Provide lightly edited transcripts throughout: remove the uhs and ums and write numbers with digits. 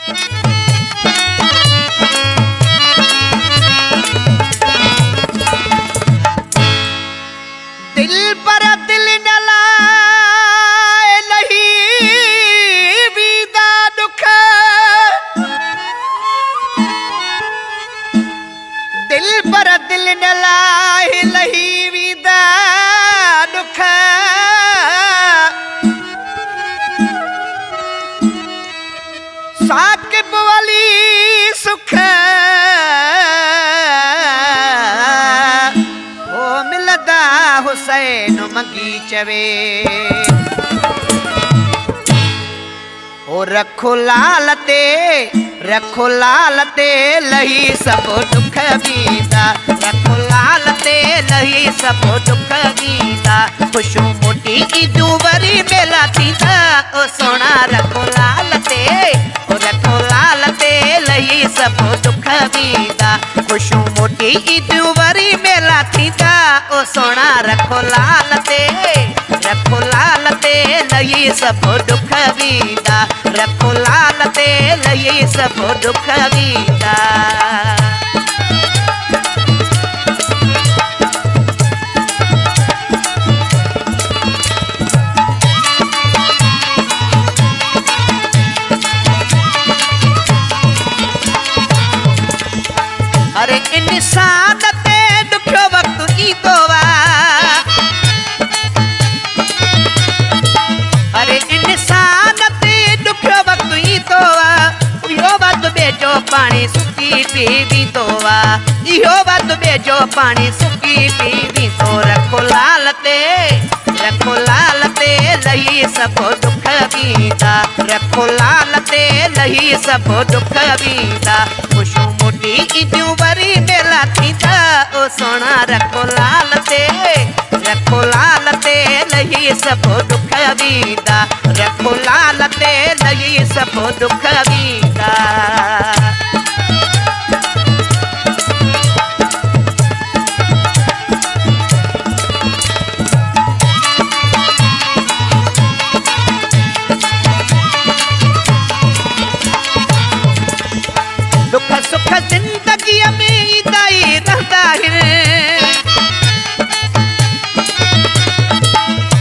दिल पर दिल न लाए नहीं बीदा दुख, दिल पर दिल न लाए नहीं बीदा दुख, साकिब वाली सुख हुसैन मंगी चवे। ओ रखो लाल ते लही सब दुख बीता, रखो लाल ते लही सब दुख बीता, खुशू मोटी ईदू वरी मेला थींदा। ओ सोना रखो लाल ते, ओ रखो लाल ते लही सब दुख बीता, खुशू मोटी ईदू वरी मेला थींदा। ओ सोना रखो लाल ते लही सब दुख बीता, रखो लाल ते लही सब दुख बीता। अरे इंसान ते दुखो वक्त ईंदो वा, अरे इंसान ते दुखो वक्त ईंदो वा, इहो वक्त बेजो पानी सुकी पीवींदो वा, इहो वक्त बेजो पानी सुकी पीवींदो। रखो लाल ते लही सब दुख बीता, रखो लाल ते लही सब दुख बीता, खुशू मोटी ईदियूं वरी मेला थींदा। ओ सोना रखो लाल ते लही सब दुख बीता, रखो लाल ते लही सब दुख बीता। दुख सुख जिंदगी में ईदा ही रहता है,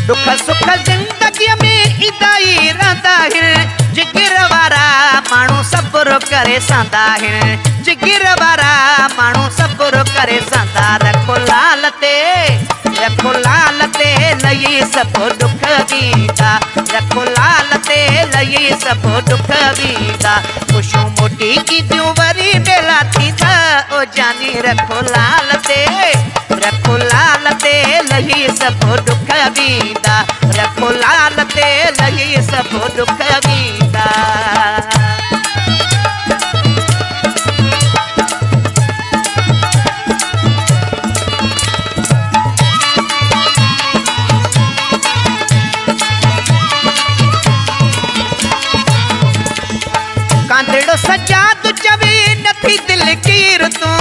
दुख सुख जिंदगी में ईदा ही रहता है, जिगर वारा मानू सब्र करे सांदा है, जिगर वारा मानू सब्र करे सांदा। रखो लाल ते लही सब दुख बीता, रखो लाल ते लही सब दुख बीता, खुशू मोटी ईदियूं वरी मेला थींदा। ओ जानी रखो लाल ते लही सब दुख बीता, रखो लाल ते लही सब दुख बीता। कांदड़ो सजाद चवे नथी दिल कीर तू,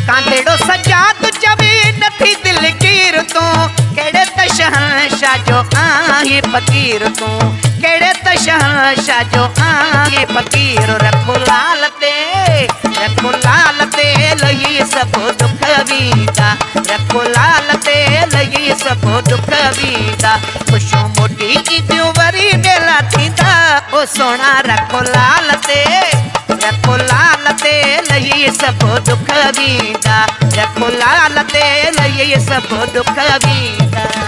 कांदड़ो सजाद चवे नथी दिल कीर तू, केड़े त शहंशाह जो आही फकीर तू, केड़े त शहंशाह जो आही फकीर। रखो लाल ते लही सब दुख बीता, रखो लाल ते लही सब दुख बीता, खुशू मोटी ईदियूं वरी मेला थींदा। ओ सोना रखो लाल ते लही सब दुख बीता, रखो लाल ते लही सब दुख बीता।